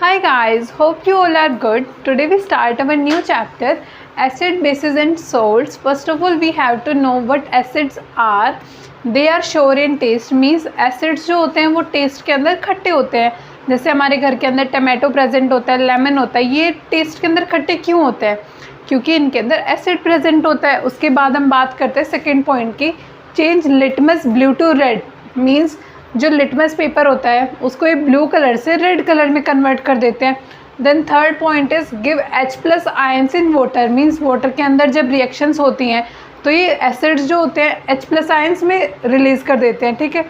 Hi guys, hope you all are good. Today we start our new chapter, acid, bases and salts. First of all, we have to know what acids are. They are sour in taste, means acids जो होते हैं वो test के अंदर खट्टे होते हैं. जैसे हमारे घर के अंदर टमाटो प्रेजेंट होता है, लेमन होता है, ये टेस्ट के अंदर खट्टे क्यों होते हैं? क्योंकि इनके अंदर एसिड प्रेजेंट होता है. उसके बाद हम बात करते हैं सेकेंड पॉइंट की, change litmus blue to red. Means जो लिटमस पेपर होता है उसको ये ब्लू कलर से रेड कलर में कन्वर्ट कर देते हैं. Then third point is give H+ ions in water. Means water के अंदर जब रिएक्शंस होती हैं तो ये एसिड्स जो होते हैं H+ आयंस में रिलीज़ कर देते हैं. ठीक है,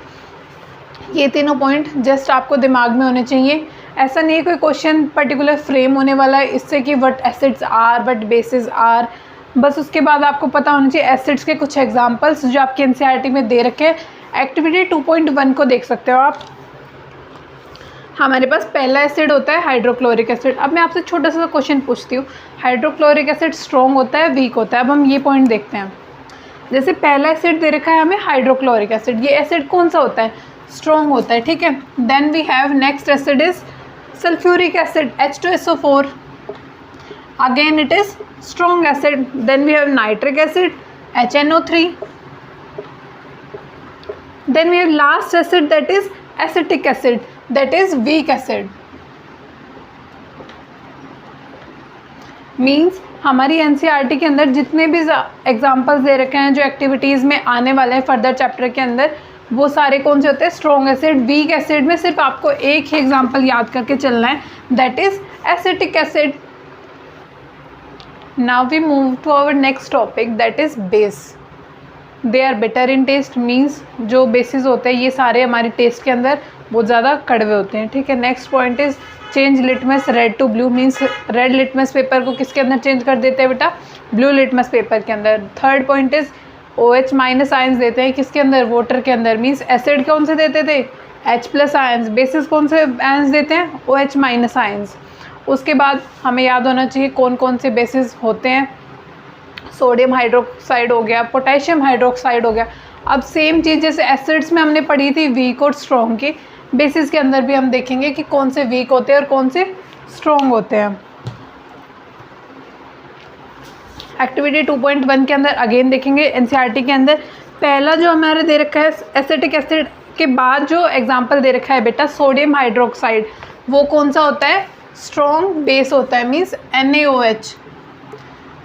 ये तीनों पॉइंट जस्ट आपको दिमाग में होने चाहिए. ऐसा नहीं है कोई क्वेश्चन पर्टिकुलर फ्रेम होने वाला है इससे कि what acids are, what bases are. बस उसके बाद आपको पता होना चाहिए एसिड्स के कुछ एग्जांपल्स जो आपके NCERT में दे रखे हैं. एक्टिविटी 2.1 को देख सकते हो आप. हमारे पास पहला एसिड होता है हाइड्रोक्लोरिक एसिड. अब मैं आपसे छोटा सा क्वेश्चन पूछती हूँ, हाइड्रोक्लोरिक एसिड स्ट्रॉन्ग होता है, वीक होता है? अब हम ये पॉइंट देखते हैं. जैसे पहला एसिड दे रखा है हमें हाइड्रोक्लोरिक एसिड, ये एसिड कौन सा होता है? स्ट्रॉन्ग होता है. ठीक है, then we have next acid is sulphuric acid H2SO4. Again it is strong acid. Then we have nitric acid HNO3. Then we have last acid, that is acetic acid, that is weak acid. Means हमारी NCERT के अंदर जितने भी examples दे रखे हैं जो activities में आने वाले हैं फर्दर चैप्टर के अंदर, वो सारे कौन से होते हैं? Strong acid. वीक एसिड में सिर्फ आपको एक ही एग्जाम्पल याद करके चलना है, that is acetic acid. Now we move to our next topic, that is base. They are bitter in taste. Means जो बेसिस होते हैं ये सारे हमारे टेस्ट के अंदर बहुत ज़्यादा कड़वे होते हैं. ठीक है, next point is change litmus red to blue. Means red litmus paper को किसके अंदर चेंज कर देते हैं बेटा? ब्लू लिटमस पेपर के अंदर. Third point is OH- ions देते हैं किसके अंदर? वाटर के अंदर. मीन्स एसिड कौन से देते थे? H+ ions. बेसिस कौन से आयंस देते हैं? OH- ions. उसके बाद हमें याद होना चाहिए कौन कौन से बेसिस होते हैं. सोडियम हाइड्रोक्साइड हो गया, पोटेशियम हाइड्रोक्साइड हो गया. अब सेम चीज़ जैसे एसिड्स में हमने पढ़ी थी वीक और स्ट्रॉन्ग की, बेसिस के अंदर भी हम देखेंगे कि कौन से वीक होते हैं और कौन से स्ट्रॉन्ग होते हैं. एक्टिविटी 2.1 के अंदर अगेन देखेंगे NCERT के अंदर पहला जो हमारे दे रखा है एसिटिक एसिड के बाद जो एग्जाम्पल दे रखा है बेटा सोडियम हाइड्रोक्साइड, वो कौन सा होता है? स्ट्रॉन्ग बेस होता है. Means NaOH.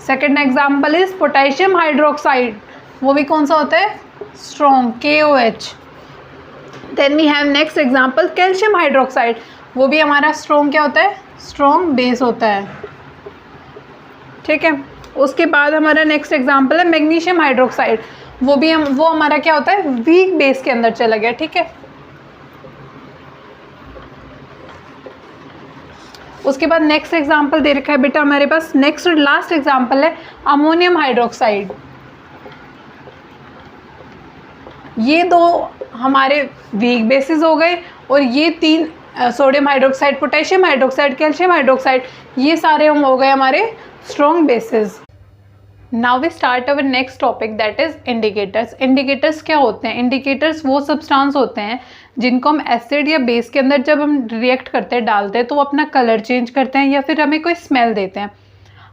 Second example is potassium hydroxide, वो भी कौन सा होता है? Strong KOH. Then we have next example calcium hydroxide, वो भी हमारा स्ट्रॉन्ग क्या होता है? स्ट्रॉन्ग बेस होता है. ठीक है, उसके बाद हमारा नेक्स्ट एग्जाम्पल है मैग्नीशियम हाइड्रोक्साइड, वो हमारा क्या होता है? वीक बेस के अंदर चला गया. ठीक है, उसके बाद नेक्स्ट एग्जाम्पल दे रखा है बेटा हमारे पास. नेक्स्ट और लास्ट एग्जाम्पल है अमोनियम हाइड्रोक्साइड. ये दो हमारे वीक बेसिस हो गए और ये तीन sodium hydroxide, potassium hydroxide, calcium hydroxide, ये सारे हम हो गए हमारे strong bases. Now we start our next topic, that is indicators. Indicators क्या होते हैं? इंडिकेटर्स वो सब्सटेंस होते हैं जिनको हम एसिड या बेस के अंदर जब हम रिएक्ट करते हैं, डालते हैं, तो वो अपना कलर चेंज करते हैं या फिर हमें कोई स्मेल देते हैं.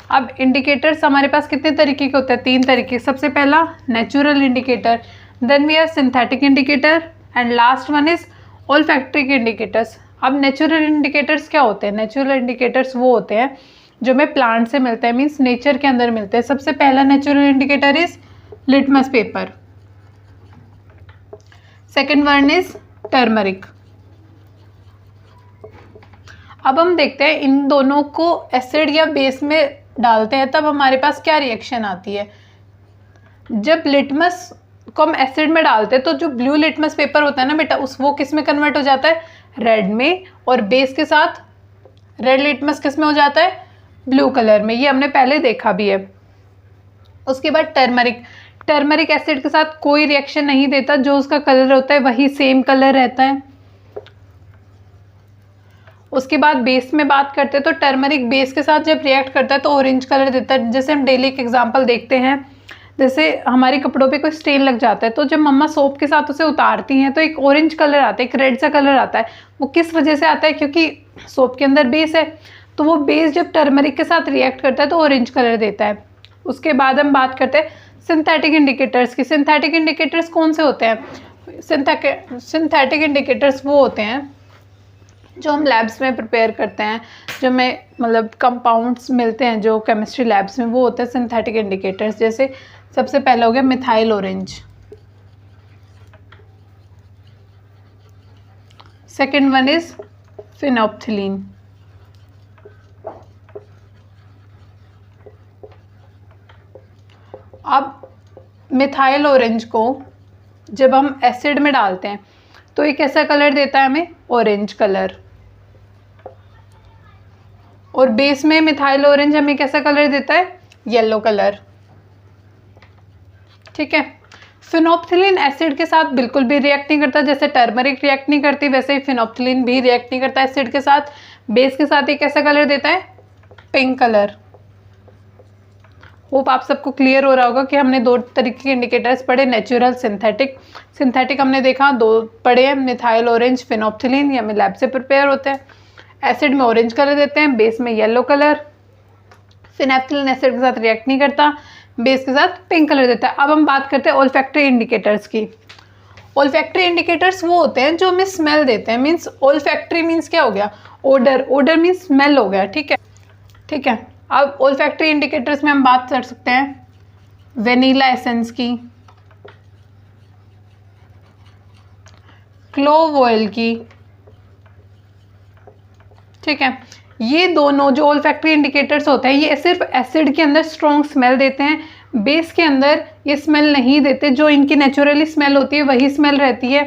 अब इंडिकेटर्स हमारे पास कितने तरीके के होते हैं? 3 तरीके. सबसे पहला natural indicator, then we have synthetic indicator and last one is olfactory indicators. अब नेचुरल इंडिकेटर्स क्या होते हैं? नेचुरल इंडिकेटर्स वो होते हैं जो हमें प्लांट से मिलते हैं, मीन्स नेचर के अंदर मिलते हैं. सबसे पहला natural indicator is litmus paper. Second one is turmeric. अब हम देखते हैं इन दोनों को एसिड या बेस में डालते हैं तब हमारे पास क्या रिएक्शन आती है. जब लिटमस को हम एसिड में डालते हैं तो जो ब्लू लिटमस पेपर होता है ना बेटा, वो किस में कन्वर्ट हो जाता है? रेड में. और बेस के साथ रेड लिटमस किस में हो जाता है? ब्लू कलर में. ये हमने पहले देखा भी है. उसके बाद टर्मरिक. टर्मरिक एसिड के साथ कोई रिएक्शन नहीं देता, जो उसका कलर होता है वही सेम कलर रहता है. उसके बाद बेस में बात करते हैं तो टर्मरिक बेस के साथ जब रिएक्ट करता है तो ऑरेंज कलर देता है. जैसे हम डेली एक एग्जांपल देखते हैं, जैसे हमारे कपड़ों पे कोई स्टेन लग जाता है तो जब मम्मा सोप के साथ उसे उतारती हैं तो एक ऑरेंज कलर आता है, एक रेड सा कलर आता है. वो किस वजह से आता है? क्योंकि सोप के अंदर बेस है, तो वो बेस जब टर्मरिक के साथ रिएक्ट करता है तो ऑरेंज कलर देता है। उसके बाद हम बात करते हैं सिंथेटिक इंडिकेटर्स की। सिंथेटिक इंडिकेटर्स कौन से होते हैं? सिंथेटिक इंडिकेटर्स वो होते हैं जो हम लैब्स में प्रिपेयर करते हैं, जो हमें मतलब कंपाउंड्स मिलते हैं जो केमिस्ट्री लैब्स में, वो होते हैं सिंथेटिक इंडिकेटर्स। जैसे सबसे पहला हो गया methyl orange, second one is phenolphthalein, अब मिथाइल ऑरेंज को जब हम एसिड में डालते हैं तो ये कैसा कलर देता है हमें? Orange colour. और बेस में मिथाइल ऑरेंज हमें कैसा कलर देता है? Yellow colour. ठीक है। फिनोप्थिलीन एसिड के साथ बिल्कुल भी रिएक्ट नहीं करता, जैसे टर्मरिक रिएक्ट नहीं करती वैसे ही फिनोप्थिलीन भी रिएक्ट नहीं करता एसिड के साथ। बेस के साथ ये कैसा कलर देता है? Pink colour. होप आप सबको क्लियर हो रहा होगा कि हमने दो तरीके के इंडिकेटर्स पढ़े, नेचुरल, सिंथेटिक। सिंथेटिक हमने देखा दो पढ़े हैं, मिथाइल ऑरेंज, फिनोप्थिलीन, ये हमें लैब से प्रिपेयर होते हैं। एसिड में ऑरेंज कलर देते हैं, बेस में येलो कलर। फिनोप्थिलीन एसिड के साथ रिएक्ट नहीं करता, बेस के साथ पिंक कलर देता है। अब हम बात करते हैं ओल्फैक्टरी इंडिकेटर्स की। ओल्फैक्टरी इंडिकेटर्स वो होते हैं जो हमें स्मेल देते हैं। मीन्स ओल्फैक्टरी मीन्स क्या हो गया? ओडर। ओडर मीन्स स्मेल हो गया। ठीक है, ठीक है। अब ओल्फैक्टरी इंडिकेटर्स में हम बात कर सकते हैं वेनिला एसेंस की, क्लोव ऑयल की। ठीक है, ये दोनों जो ओल्फैक्टरी इंडिकेटर्स होते हैं ये सिर्फ एसिड के अंदर स्ट्रॉन्ग स्मेल देते हैं, बेस के अंदर ये स्मेल नहीं देते। जो इनकी नेचुरली स्मेल होती है वही स्मेल रहती है।